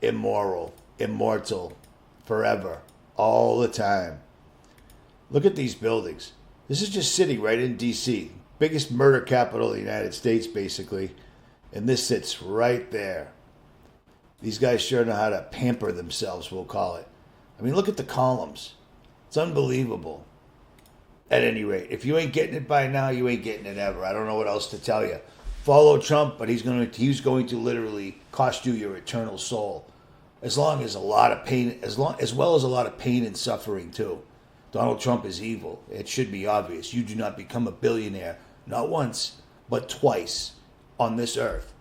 Immoral, immortal, forever, all the time. Look at these buildings. This is just sitting right in D.C., biggest murder capital of the United States, basically. And this sits right there. These guys sure know how to pamper themselves, we'll call it. Look at the columns. It's unbelievable. At any rate, if you ain't getting it by now, you ain't getting it ever. I don't know what else to tell you. Follow Trump, but he's going to literally cost you your eternal soul. As well as a lot of pain and suffering too. Donald Trump is evil. It should be obvious. You do not become a billionaire, not once, but twice on this earth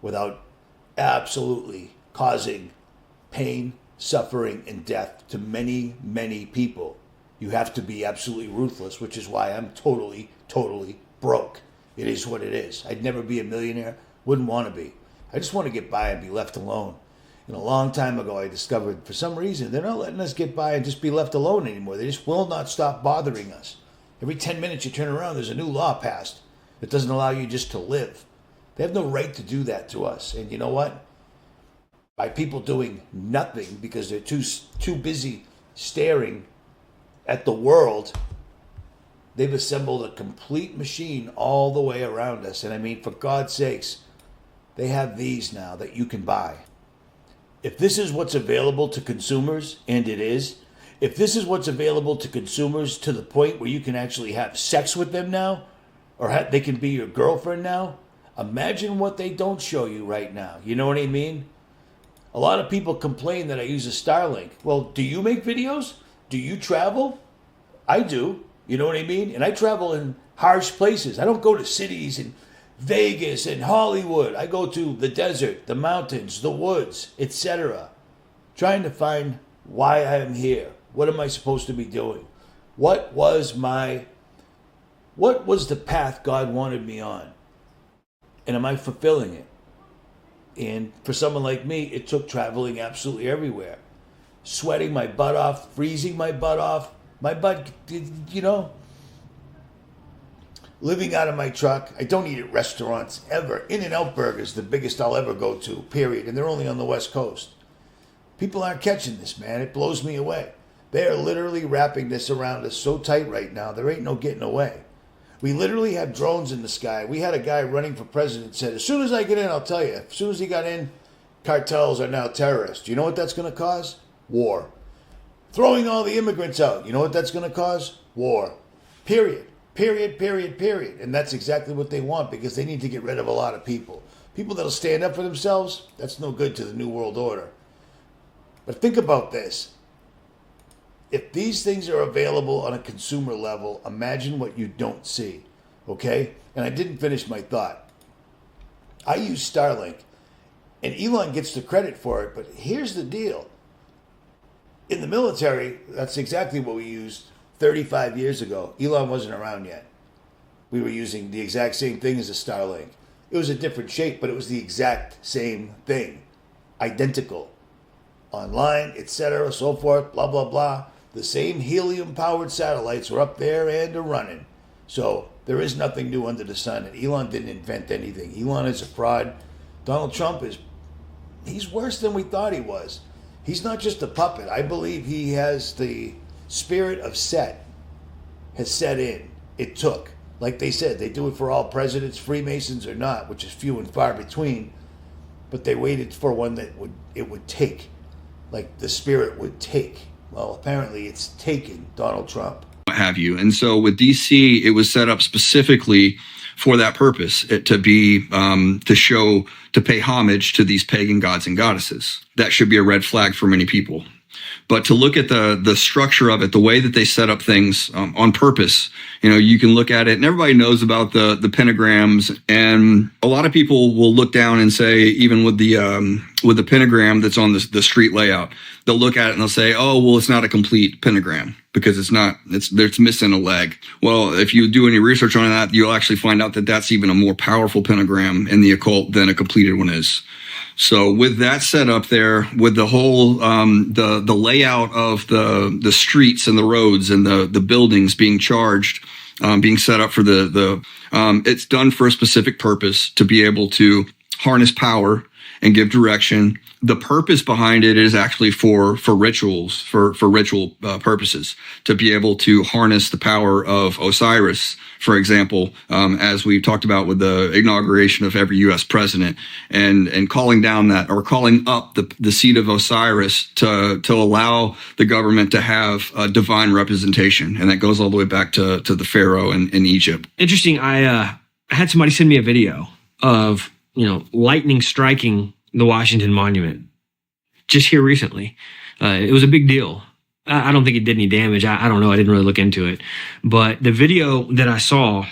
without absolutely causing pain, suffering, and death to many, many people. You have to be absolutely ruthless, which is why I'm totally, totally broke. It is what it is. I'd never be a millionaire. Wouldn't want to be. I just want to get by and be left alone. And a long time ago, I discovered for some reason they're not letting us get by and just be left alone anymore. They just will not stop bothering us. Every 10 minutes you turn around, there's a new law passed that doesn't allow you just to live. They have no right to do that to us. And you know what? By people doing nothing because they're too busy staring at the world, they've assembled a complete machine all the way around us. And I mean, for God's sakes, they have these now that you can buy. If this is what's available to consumers, and it is, if this is what's available to consumers to the point where you can actually have sex with them now, or they can be your girlfriend now, imagine what they don't show you right now. You know what I mean? A lot of people complain that I use a Starlink. Well, do you make videos? Do you travel? I do. You know what I mean? And I travel in harsh places. I don't go to cities and Vegas and Hollywood. I go to the desert, the mountains, the woods, etc. Trying to find why I am here. What am I supposed to be doing? What was the path God wanted me on? And am I fulfilling it? And for someone like me, it took traveling absolutely everywhere. Sweating my butt off, freezing my butt off. My butt, you know, living out of my truck. I don't eat at restaurants ever. In-N-Out Burger's the biggest I'll ever go to, period. And they're only on the West Coast. People aren't catching this, man. It blows me away. They are literally wrapping this around us so tight right now, there ain't no getting away. We literally have drones in the sky. We had a guy running for president said, as soon as I get in, I'll tell you. As soon as he got in, cartels are now terrorists. Do you know what that's going to cause? War. Throwing all the immigrants out. You know what that's going to cause? War. Period. Period, period, period. And that's exactly what they want because they need to get rid of a lot of people. People that'll stand up for themselves, that's no good to the New World Order. But think about this. If these things are available on a consumer level, imagine what you don't see, okay? And I didn't finish my thought. I use Starlink, and Elon gets the credit for it, but here's the deal. In the military, that's exactly what we used 35 years ago. Elon wasn't around yet. We were using the exact same thing as a Starlink. It was a different shape, but it was the exact same thing. Identical. Online, etc., so forth, blah, blah, blah. The same helium-powered satellites are up there and are running. So there is nothing new under the sun, and Elon didn't invent anything. Elon is a fraud. Donald Trump he's worse than we thought he was. He's not just a puppet. I believe he has the spirit of has set in. It took. Like they said, they do it for all presidents, Freemasons or not, which is few and far between. But they waited for one that it would take. Like the spirit would take. Well, apparently it's taken Donald Trump. What have you. And so with DC, it was set up specifically for that purpose, to pay homage to these pagan gods and goddesses. That should be a red flag for many people. But to look at the structure of it, the way that they set up things on purpose, you can look at it, and everybody knows about the pentagrams. And a lot of people will look down and say, even with the pentagram that's on the street layout, they'll look at it and they'll say, "Oh, well, it's not a complete pentagram because it's missing a leg." Well, if you do any research on that, you'll actually find out that that's even a more powerful pentagram in the occult than a completed one is. So with that set up there, with the whole the layout of the streets and the roads and the buildings being charged, being set up for it's done for a specific purpose to be able to harness power and give direction. The purpose behind it is actually for rituals, for ritual purposes, to be able to harness the power of Osiris, for example, as we've talked about with the inauguration of every U.S. president, and calling down that, or calling up the seat of Osiris to allow the government to have a divine representation. And that goes all the way back to the Pharaoh in Egypt. Interesting. I had somebody send me a video of lightning striking the Washington Monument just here recently. It was a big deal. I don't think it did any damage. I don't know. I didn't really look into it. But the video that I saw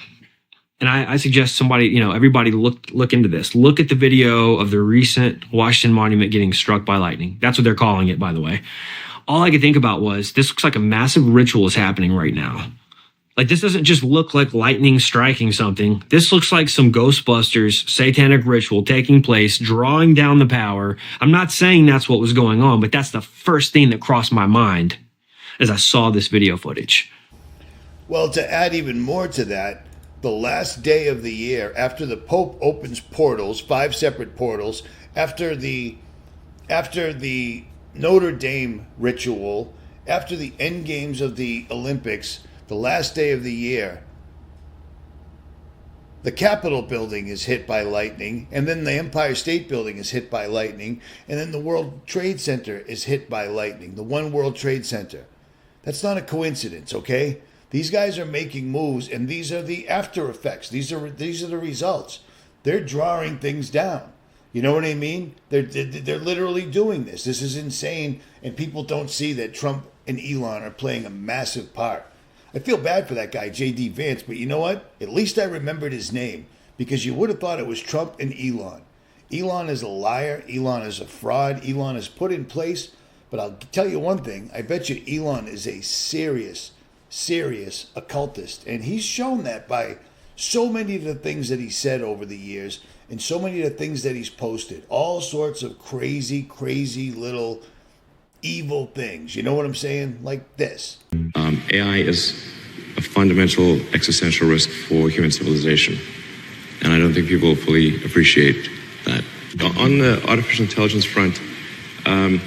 And I suggest somebody, everybody look into this. Look at the video of the recent Washington Monument getting struck by lightning. That's what they're calling it, by the way. All I could think about was, this looks like a massive ritual is happening right now. Like, this doesn't just look like lightning striking something. This looks like some Ghostbusters satanic ritual taking place, drawing down the power. I'm not saying that's what was going on, but that's the first thing that crossed my mind as I saw this video footage. Well, to add even more to that, the last day of the year, after the Pope opens portals, 5 separate portals, after the Notre Dame ritual, after the end games of the Olympics, the last day of the year, the Capitol building is hit by lightning, and then the Empire State Building is hit by lightning, and then the World Trade Center is hit by lightning, the One World Trade Center. That's not a coincidence, okay? These guys are making moves, and these are the after effects. These are the results. They're drawing things down. You know what I mean? They're literally doing this. This is insane, and people don't see that Trump and Elon are playing a massive part. I feel bad for that guy, J.D. Vance, but you know what? At least I remembered his name, because you would have thought it was Trump and Elon. Elon is a liar. Elon is a fraud. Elon is put in place. But I'll tell you one thing. I bet you Elon is a serious occultist. And he's shown that by so many of the things that he said over the years and so many of the things that he's posted. All sorts of crazy little evil things. You know what I'm saying? Like this. AI is a fundamental existential risk for human civilization. And I don't think people fully appreciate that. On the artificial intelligence front, I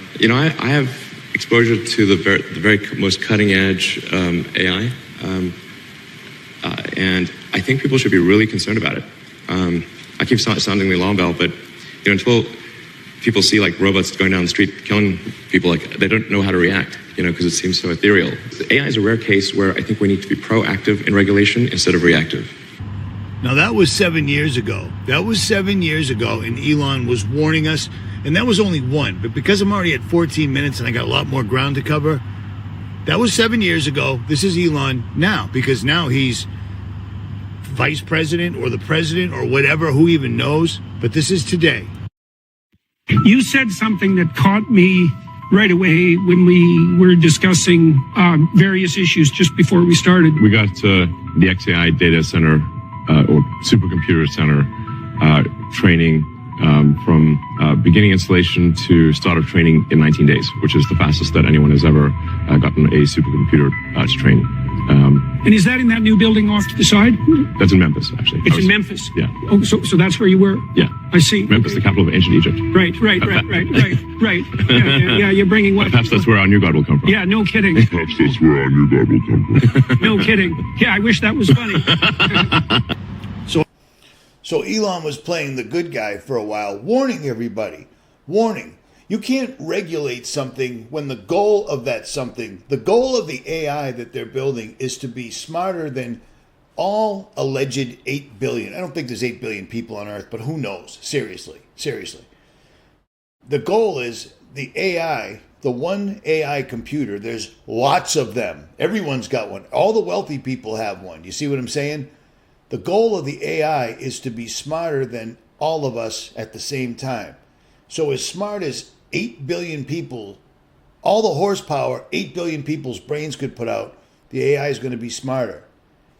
have exposure to the very most cutting edge AI. And I think people should be really concerned about it. I keep sounding the alarm bell, but until people see like robots going down the street killing people, like they don't know how to react, because it seems so ethereal. AI is a rare case where I think we need to be proactive in regulation instead of reactive. Now, that was 7 years ago. That was 7 years ago, and Elon was warning us, and that was only one. But because I'm already at 14 minutes and I got a lot more ground to cover, that was 7 years ago. This is Elon now, because now he's vice president or the president or whatever, who even knows. But this is today. You said something that caught me right away when we were discussing various issues just before we started. We got the XAI data center or supercomputer center training from beginning installation to start of training in 19 days, which is the fastest that anyone has ever gotten a supercomputer to train. And is that in that new building off to the side? That's in Memphis, actually. It's in Memphis? Yeah. Oh, so that's where you were? Yeah. I see. Memphis, the capital of ancient Egypt. Right. Yeah, you're bringing what? Perhaps that's where our new God will come from. Yeah, no kidding. Perhaps that's where our new God will come from. No kidding. Yeah, I wish that was funny. So Elon was playing the good guy for a while, warning everybody. Warning. You can't regulate something when the goal of that something, the goal of the AI that they're building is to be smarter than all alleged 8 billion. I don't think there's 8 billion people on Earth, but who knows? Seriously. The goal is the AI, the one AI computer, there's lots of them. Everyone's got one. All the wealthy people have one. You see what I'm saying? The goal of the AI is to be smarter than all of us at the same time. So as smart as 8 billion people, all the horsepower 8 billion people's brains could put out, the AI is going to be smarter.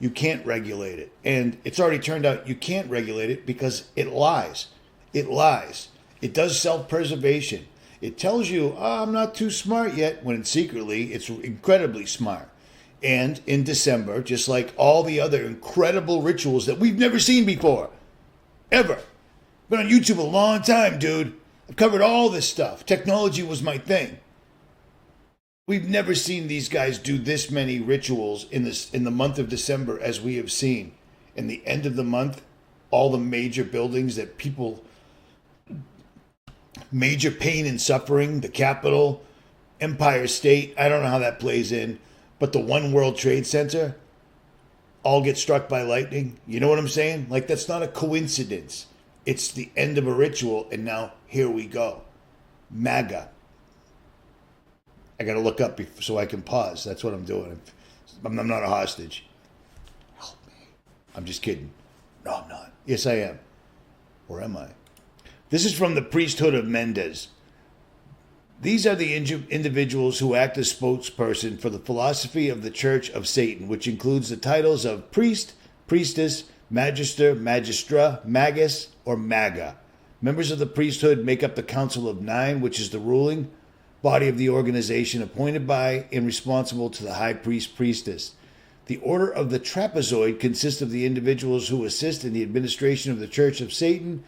You can't regulate it. And it's already turned out you can't regulate it because it lies. It lies. It does self-preservation. It tells you, I'm not too smart yet, when secretly it's incredibly smart. And in December, just like all the other incredible rituals that we've never seen before, ever. Been on YouTube a long time, dude. I've covered all this stuff. Technology was my thing. We've never seen these guys do this many rituals in the month of December as we have seen. In the end of the month, all the major buildings that people, major pain and suffering, the Capitol, Empire State, I don't know how that plays in, but the One World Trade Center all get struck by lightning. You know what I'm saying? Like, that's not a coincidence. It's the end of a ritual, and now here we go. Maga. I got to look up so I can pause. That's what I'm doing. I'm not a hostage. Help me. I'm just kidding. No, I'm not. Yes, I am. Or am I? This is from the priesthood of Mendez. These are the individuals who act as spokesperson for the philosophy of the Church of Satan, which includes the titles of priest, priestess, magister, magistra, magus, or maga. Members of the priesthood make up the Council of Nine, which is the ruling body of the organization appointed by and responsible to the high priest, priestess. The Order of the Trapezoid consists of the individuals who assist in the administration of the Church of Satan.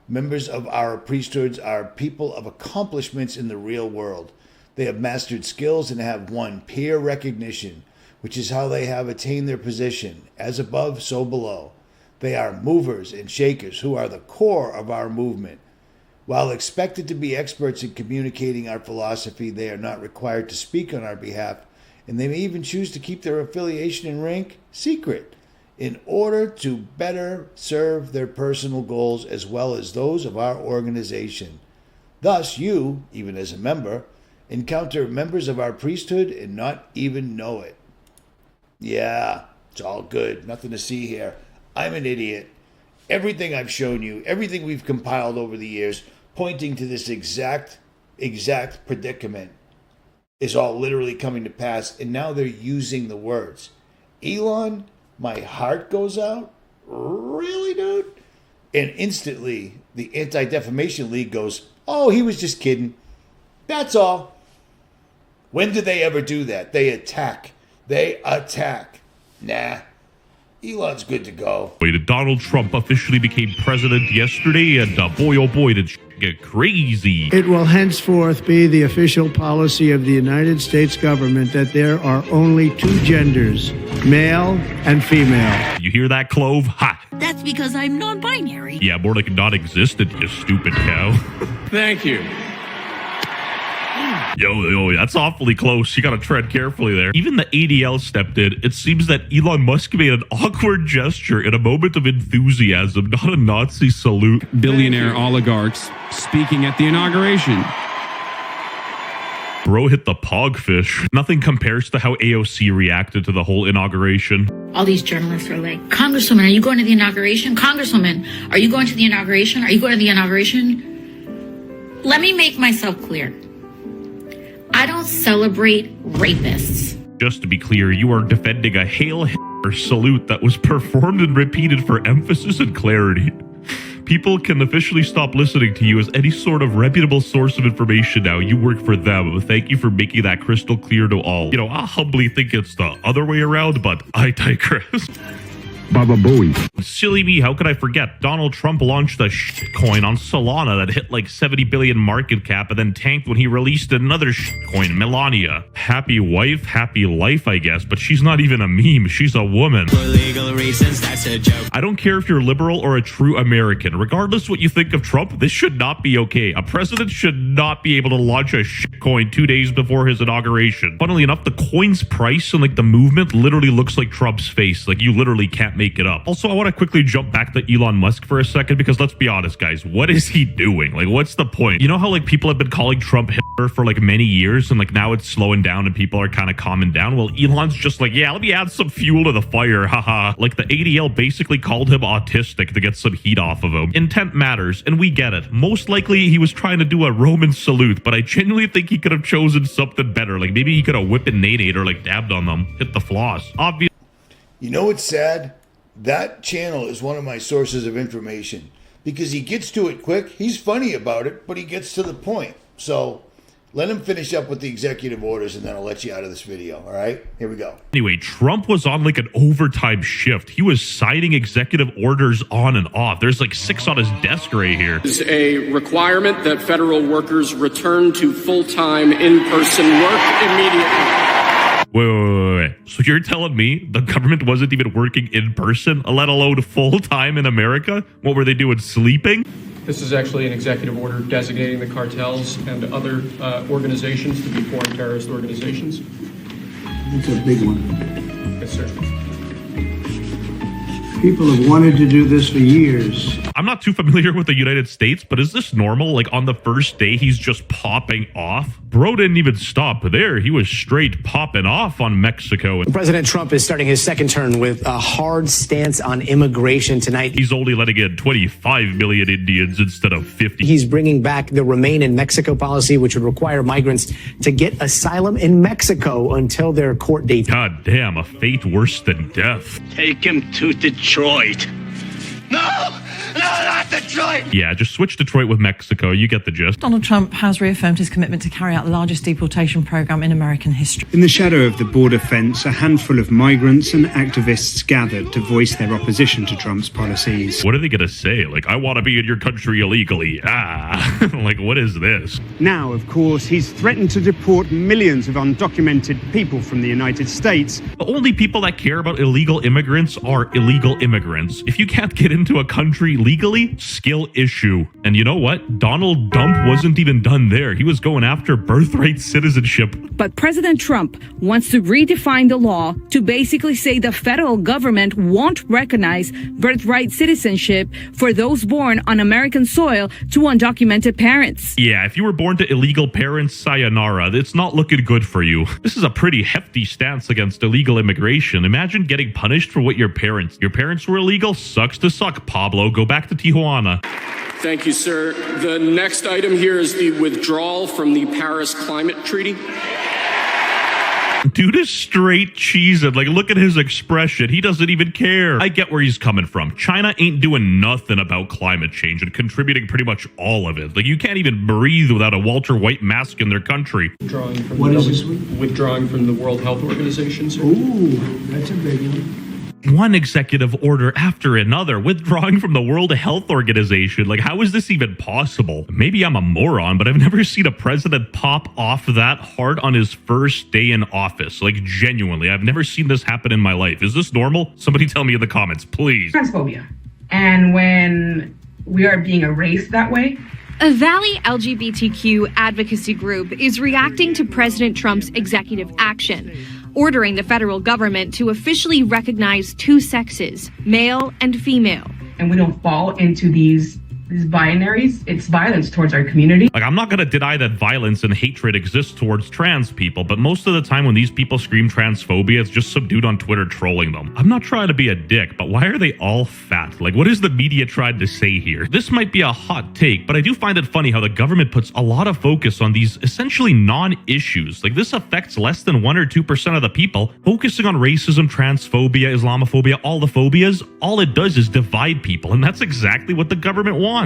Members of our priesthoods are people of accomplishments in the real world. They have mastered skills and have won peer recognition, which is how they have attained their position, as above, so below. They are movers and shakers who are the core of our movement. While expected to be experts in communicating our philosophy, they are not required to speak on our behalf, and they may even choose to keep their affiliation and rank secret in order to better serve their personal goals as well as those of our organization. Thus, you, even as a member, encounter members of our priesthood and not even know it. Yeah, it's all good. Nothing to see here. I'm an idiot. Everything I've shown you, everything we've compiled over the years, pointing to this exact predicament is all literally coming to pass, and now they're using the words. Elon, my heart goes out? Really, dude? And instantly, the Anti-Defamation League goes, oh, he was just kidding. That's all. When do they ever do that? They attack. Nah. Elon's good to go. Donald Trump officially became president yesterday, and boy, oh boy, did shit get crazy. It will henceforth be the official policy of the United States government that there are only two genders, male and female. You hear that, Clove? Ha! That's because I'm non-binary. Yeah, more like non-existent, you stupid cow. Thank you. Yo, that's awfully close. You gotta tread carefully there. Even the ADL stepped in. It seems that Elon Musk made an awkward gesture in a moment of enthusiasm, not a Nazi salute. Billionaire oligarchs speaking at the inauguration. Bro hit the pogfish. Nothing compares to how AOC reacted to the whole inauguration. All these journalists are like, Congresswoman, are you going to the inauguration? Congresswoman, are you going to the inauguration? Are you going to the inauguration? Let me make myself clear. I don't celebrate rapists. Just to be clear, you are defending a Hail Hitler salute that was performed and repeated for emphasis and clarity. People can officially stop listening to you as any sort of reputable source of information now. You work for them. Thank you for making that crystal clear to all. You know, I humbly think it's the other way around, but I digress. Baba Booey. Silly me, how could I forget? Donald Trump launched a shitcoin on Solana that hit like 70 billion market cap and then tanked when he released another shitcoin, Melania. Happy wife, happy life, I guess, but she's not even a meme, she's a woman. For legal reasons, that's a joke. I don't care if you're liberal or a true American. Regardless what you think of Trump, this should not be okay. A president should not be able to launch a shitcoin 2 days before his inauguration. Funnily enough, the coin's price and like the movement literally looks like Trump's face. Like you literally can't make it up. Also, I want to quickly jump back to Elon Musk for a second because let's be honest, guys, what is he doing? Like, what's the point? You know how like people have been calling Trump Hitler for like many years and like now it's slowing down and people are kind of calming down? Well, Elon's just like, yeah, let me add some fuel to the fire, haha. Like the ADL basically called him autistic to get some heat off of him. Intent matters, and we get it. Most likely he was trying to do a Roman salute, but I genuinely think he could have chosen something better. Like maybe he could have whipped a Nate or like dabbed on them, hit the floss. Obviously. You know what's sad? That channel is one of my sources of information because he gets to it quick. He's funny about it, but he gets to the point. So let him finish up with the executive orders and then I'll let you out of this video. All right, here we go. Anyway, Trump was on like an overtime shift. He was signing executive orders on and off. There's like 6 on his desk right here. It's a requirement that federal workers return to full-time in-person work immediately. Wait. So you're telling me the government wasn't even working in person, let alone full-time in America? What were they doing, sleeping? This is actually an executive order designating the cartels and other organizations to be foreign terrorist organizations. It's a big one. Yes, sir. People have wanted to do this for years. I'm not too familiar with the United States, but is this normal? Like on the first day, he's just popping off? Bro didn't even stop there. He was straight popping off on Mexico. President Trump is starting his second term with a hard stance on immigration tonight. He's only letting in 25 million Indians instead of 50. He's bringing back the Remain in Mexico policy, which would require migrants to get asylum in Mexico until their court date. God damn, a fate worse than death. Take him to Detroit. No, not Detroit. Yeah, just switch Detroit with Mexico. You get the gist. Donald Trump has reaffirmed his commitment to carry out the largest deportation program in American history. In the shadow of the border fence, a handful of migrants and activists gathered to voice their opposition to Trump's policies. What are they going to say? Like, I want to be in your country illegally. Like, what is this? Now, of course, he's threatened to deport millions of undocumented people from the United States. The only people that care about illegal immigrants are illegal immigrants. If you can't get into a country legally, skill issue. And you know what? Donald Dump wasn't even done there. He was going after birthright citizenship. But President Trump wants to redefine the law to basically say the federal government won't recognize birthright citizenship for those born on American soil to undocumented parents. Yeah, if you were born to illegal parents, sayonara. It's not looking good for you. This is a pretty hefty stance against illegal immigration. Imagine getting punished for what your parents were illegal. Sucks to suck, Pablo. Go back to Tijuana. Thank you, sir. The next item here is the withdrawal from the Paris Climate Treaty. Dude is straight cheesing. Like, look at his expression. He doesn't even care. I get where he's coming from. China ain't doing nothing about climate change and contributing pretty much all of it. Like, you can't even breathe without a Walter White mask in their country. Withdrawing from Withdrawing from the World Health Organization, sir. Ooh, that's a big one. One executive order after another, withdrawing from the World Health Organization. Like, how is this even possible? Maybe I'm a moron, but I've never seen a president pop off that hard on his first day in office. Like, genuinely, I've never seen this happen in my life. Is this normal? Somebody tell me in the comments, please. Transphobia. And when we are being erased that way, a Valley LGBTQ advocacy group is reacting to President Trump's executive action, ordering the federal government to officially recognize two sexes, male and female. And we don't fall into these binaries. It's violence towards our community. Like, I'm not going to deny that violence and hatred exists towards trans people, but most of the time when these people scream transphobia, it's just some dude on Twitter trolling them. I'm not trying to be a dick, but why are they all fat? Like, what is the media trying to say here? This might be a hot take, but I do find it funny how the government puts a lot of focus on these essentially non-issues. Like, this affects less than 1 or 2% of the people. Focusing on racism, transphobia, Islamophobia, all the phobias, all it does is divide people, and that's exactly what the government wants.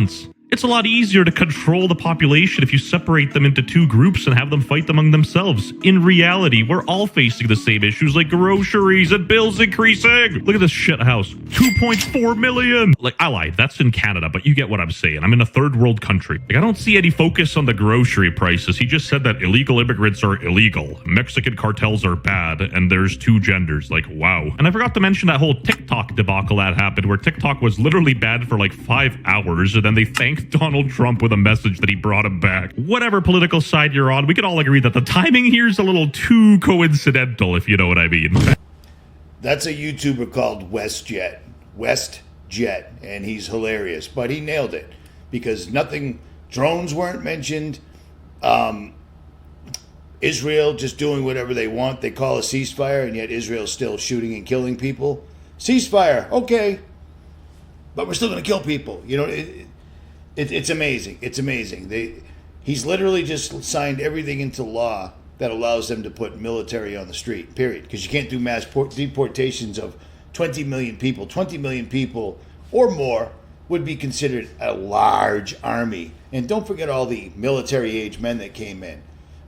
It's a lot easier to control the population if you separate them into two groups and have them fight among themselves. In reality, we're all facing the same issues like groceries and bills increasing. Look at this shit house. 2.4 million. Like, I lied. That's in Canada, but you get what I'm saying. I'm in a third world country. Like, I don't see any focus on the grocery prices. He just said that illegal immigrants are illegal. Mexican cartels are bad, and there's two genders. Like, wow. And I forgot to mention that whole TikTok debacle that happened where TikTok was literally banned for like 5 hours, and then they thanked Donald Trump with a message that he brought him back. Whatever political side you're on, we can all agree that the timing here is a little too coincidental, if you know what I mean. That's a YouTuber called WestJet, and he's hilarious, but he nailed it because drones weren't mentioned. Israel just doing whatever they want. They call a ceasefire, and yet Israel's still shooting and killing people. Ceasefire, okay, but we're still going to kill people. You know, it's amazing. It's amazing. He's literally just signed everything into law that allows them to put military on the street, period. Because you can't do mass deportations of 20 million people. 20 million people or more would be considered a large army. And don't forget all the military-age men that came in,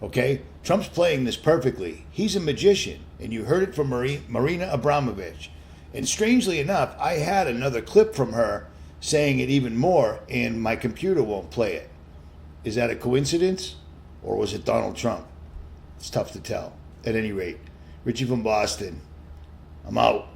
okay? Trump's playing this perfectly. He's a magician, and you heard it from Marina Abramovich. And strangely enough, I had another clip from her saying it even more, and my computer won't play it. Is that a coincidence, or was it Donald Trump? It's tough to tell. At any rate, Richie from Boston, I'm out.